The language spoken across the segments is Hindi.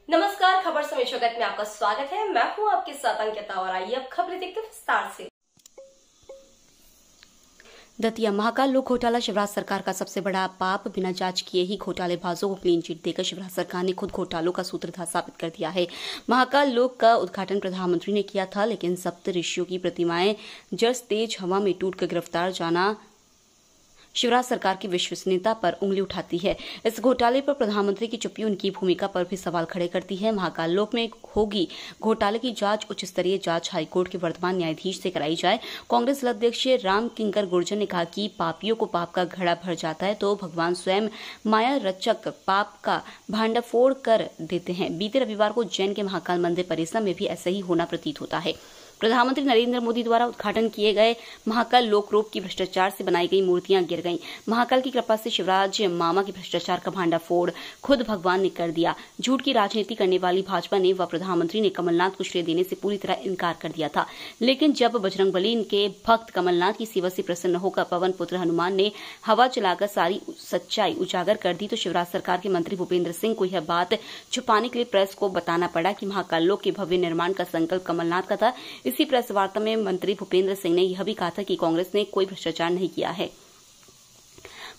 नमस्कार, खबर समय जगत में आपका स्वागत है। मैं हूं आपके साथ अंकिता और आइए अब खबरें देखते विस्तार से। दतिया महाकाल लोक घोटाला शिवराज सरकार का सबसे बड़ा पाप। बिना जांच किए ही घोटालेबाजों को क्लीन चिट देकर शिवराज सरकार ने खुद घोटालों का सूत्रधार साबित कर दिया है। महाकाल लोक का उद्घाटन प्रधानमंत्री ने किया था, लेकिन सप्त ऋषियों की प्रतिमाएं जस तेज हवा में टूटकर गिरफ्तार जाना शिवराज सरकार की विश्वसनीयता पर उंगली उठाती है। इस घोटाले पर प्रधानमंत्री की चुप्पी उनकी भूमिका पर भी सवाल खड़े करती है। महाकाल लोक में होगी घोटाले की जांच, उच्च स्तरीय जांच हाईकोर्ट के वर्तमान न्यायाधीश से कराई जाए। कांग्रेस अध्यक्ष राम किंकर गुर्जर ने कहा कि पापियों को पाप का घड़ा भर जाता है तो भगवान स्वयं माया रचक पाप का भांडाफोड़ कर देते हैं। बीते रविवार को उज्जैन के महाकाल मंदिर परिसर में भी ऐसा ही होना प्रतीत होता है। प्रधानमंत्री नरेंद्र मोदी द्वारा उद्घाटन किए गए महाकाल लोक रूप की भ्रष्टाचार से बनाई गई मूर्तियां गिर गईं। महाकाल की कृपा से शिवराज मामा की भ्रष्टाचार का भांडाफोड़ खुद भगवान ने कर दिया। झूठ की राजनीति करने वाली भाजपा ने व प्रधानमंत्री ने कमलनाथ को श्रेय देने से पूरी तरह इनकार कर दिया था, लेकिन जब बजरंगबली के भक्त कमलनाथ की सेवा से प्रसन्न होकर पवन पुत्र हनुमान ने हवा चलाकर सारी सच्चाई उजागर कर दी तो शिवराज सरकार के मंत्री भूपेंद्र सिंह को यह बात छुपाने के लिए प्रेस को बताना पड़ा कि महाकाल लोक के भव्य निर्माण का संकल्प कमलनाथ का था। इसी प्रेस वार्ता में मंत्री भूपेंद्र सिंह ने यह भी कहा था कि कांग्रेस ने कोई भ्रष्टाचार नहीं किया है।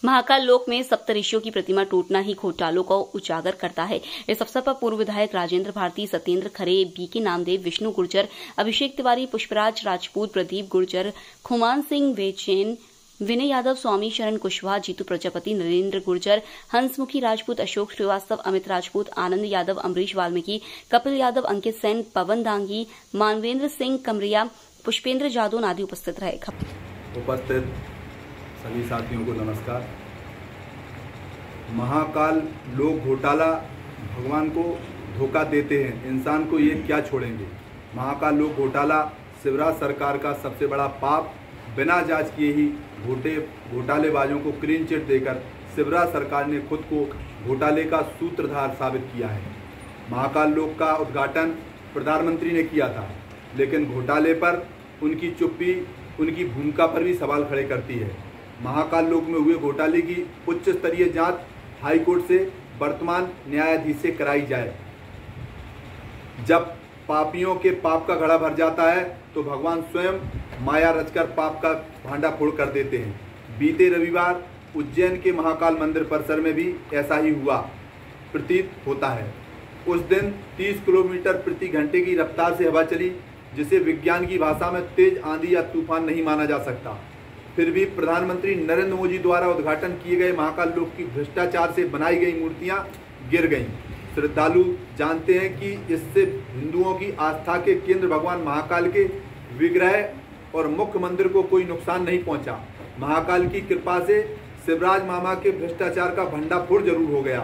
महाकाल लोक में सप्तऋषियों की प्रतिमा टूटना ही घोटालों को उजागर करता है। इस अवसर पर पूर्व विधायक राजेंद्र भारती, सत्येंद्र खरे, बीके नामदेव, विष्णु गुर्जर, अभिषेक तिवारी, पुष्पराज राजपूत, प्रदीप गुर्जर, खुमान सिंह वेचेन, विनय यादव, स्वामी शरण कुशवाहा, जीतू प्रजापति, नरेंद्र गुर्जर, हंसमुखी राजपूत, अशोक श्रीवास्तव, अमित राजपूत, आनंद यादव, अमरीश वाल्मीकि, कपिल यादव, अंकित सेन, पवन दांगी, मानवेंद्र सिंह कमरिया, पुष्पेंद्र जादव आदि उपस्थित रहे। उपस्थित सभी साथियों को नमस्कार। महाकाल लोक घोटाला भगवान को धोखा देते हैं, इंसान को ये क्या छोड़ेंगे। महाकाल लोक घोटाला शिवराज सरकार का सबसे बड़ा पाप। बिना जांच किए ही घोटालेबाजों को क्लीन चिट देकर शिवराज सरकार ने खुद को घोटाले का सूत्रधार साबित किया है। महाकाल लोक का उद्घाटन प्रधानमंत्री ने किया था, लेकिन घोटाले पर उनकी चुप्पी उनकी भूमिका पर भी सवाल खड़े करती है। महाकाल लोक में हुए घोटाले की उच्च स्तरीय जांच हाईकोर्ट से वर्तमान न्यायाधीश से कराई जाए। जब पापियों के पाप का घड़ा भर जाता है तो भगवान स्वयं माया रचकर पाप का भांडाफोड़ कर देते हैं। बीते रविवार उज्जैन के महाकाल मंदिर परिसर में भी ऐसा ही हुआ प्रतीत होता है। उस दिन 30 किलोमीटर प्रति घंटे की रफ्तार से हवा चली, जिसे विज्ञान की भाषा में तेज आंधी या तूफान नहीं माना जा सकता। फिर भी प्रधानमंत्री नरेंद्र मोदी द्वारा उद्घाटन किए गए महाकाल लोक की भ्रष्टाचार से बनाई गई मूर्तियां गिर गईं। श्रद्धालु जानते हैं कि इससे हिंदुओं की आस्था के केंद्र भगवान महाकाल के विग्रह और मुख्य मंदिर को कोई नुकसान नहीं पहुंचा। महाकाल की कृपा से शिवराज मामा के भ्रष्टाचार का भंडाफोड़ जरूर हो गया।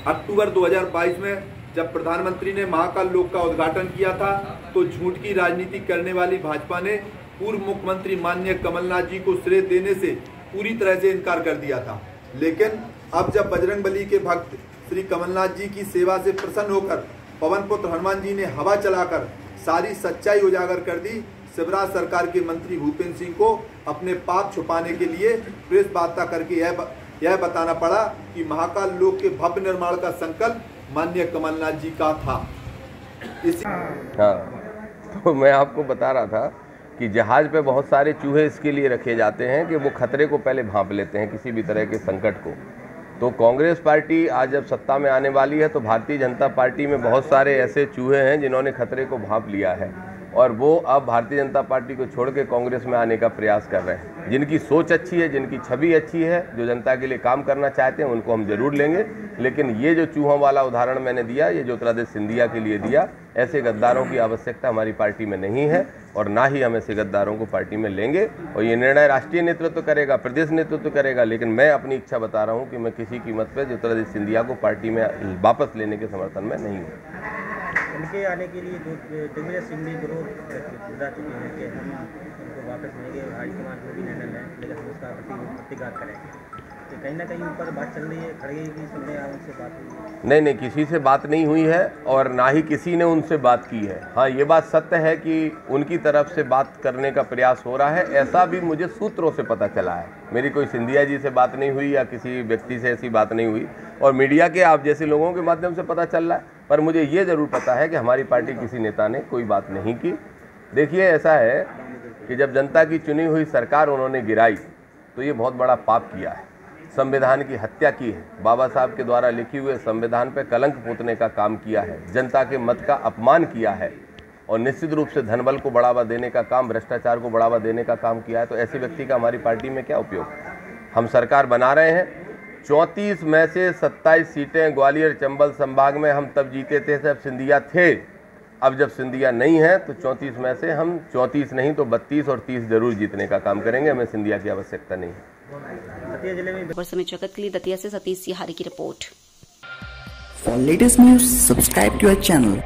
अक्टूबर 2022 में जब प्रधानमंत्री ने महाकाल लोक का उद्घाटन किया था तो झूठ की राजनीति करने वाली भाजपा ने पूर्व मुख्यमंत्री माननीय कमलनाथ जी को श्रेय देने से पूरी तरह से इनकार कर दिया था, लेकिन अब जब बजरंगबली के भक्त श्री कमलनाथ जी की सेवा से प्रसन्न होकर पवन पुत्र हनुमान जी ने हवा चलाकर सारी सच्चाई उजागर कर दी, शिवराज सरकार के मंत्री भूपेंद्र सिंह को अपने पाप छुपाने के लिए प्रेस वार्ता करके यह बताना पड़ा कि महाकाल लोक के भव्य निर्माण का संकल्प माननीय कमलनाथ जी का था। तो मैं आपको बता रहा था कि जहाज पे बहुत सारे चूहे इसके लिए रखे जाते हैं कि वो खतरे को पहले भांप लेते हैं, किसी भी तरह के संकट को। तो कांग्रेस पार्टी आज जब सत्ता में आने वाली है तो भारतीय जनता पार्टी में बहुत सारे ऐसे चूहे हैं जिन्होंने खतरे को भांप लिया है और वो अब भारतीय जनता पार्टी को छोड़ के कांग्रेस में आने का प्रयास कर रहे हैं। जिनकी सोच अच्छी है, जिनकी छवि अच्छी है, जो जनता के लिए काम करना चाहते हैं, उनको हम जरूर लेंगे। लेकिन ये जो चूहों वाला उदाहरण मैंने दिया, ये ज्योतिरादित्य सिंधिया के लिए दिया, ऐसे गद्दारों की आवश्यकता हमारी पार्टी में नहीं है और ना ही हम ऐसे गद्दारों को पार्टी में लेंगे। और ये निर्णय राष्ट्रीय नेतृत्व करेगा, प्रदेश नेतृत्व करेगा, लेकिन मैं अपनी इच्छा बता रहा हूँ कि मैं किसी कीमत पर ज्योतिरादित्य सिंधिया को पार्टी में वापस लेने के समर्थन में नहीं हूँ। उनके आने के लिए दिग्विजय सिंह भी विरोध बता चुके हैं कि हम उनको वापस लेंगे, हाईकमान को भी निर्णय लें, लेकिन हम उसका प्रतिघात करेंगे। तो कहीं ना कहीं ऊपर बात चल रही है, खड़गे की सुन रहे हैं, उनसे बात हुई? नहीं, किसी से बात नहीं हुई है और ना ही किसी ने उनसे बात की है। हाँ, ये बात सत्य है कि उनकी तरफ से बात करने का प्रयास हो रहा है, ऐसा भी मुझे सूत्रों से पता चला है। मेरी कोई सिंधिया जी से बात नहीं हुई या किसी व्यक्ति से ऐसी बात नहीं हुई। और मीडिया के आप जैसे लोगों के माध्यम से पता चल रहा है। पर मुझे ये ज़रूर पता है कि हमारी पार्टी किसी नेता ने कोई बात नहीं की। देखिए, ऐसा है कि जब जनता की चुनी हुई सरकार उन्होंने गिराई तो ये बहुत बड़ा पाप किया है, संविधान की हत्या की है, बाबा साहब के द्वारा लिखे हुए संविधान पे कलंक पोतने का काम किया है, जनता के मत का अपमान किया है और निश्चित रूप से धनबल को बढ़ावा देने का काम, भ्रष्टाचार को बढ़ावा देने का काम किया है। तो ऐसे व्यक्ति का हमारी पार्टी में क्या उपयोग? हम सरकार बना रहे हैं, 34 में से 27 सीटें ग्वालियर चंबल संभाग में हम तब जीते थे जब सिंधिया थे। अब जब सिंधिया नहीं है तो 34 में से हम 34 नहीं तो 32 और 30 जरूर जीतने का काम करेंगे। हमें सिंधिया की आवश्यकता नहीं है। दतिया जिले में समय जगत के लिए दतिया से सतीश सिहारी की report. For latest news, subscribe to our channel.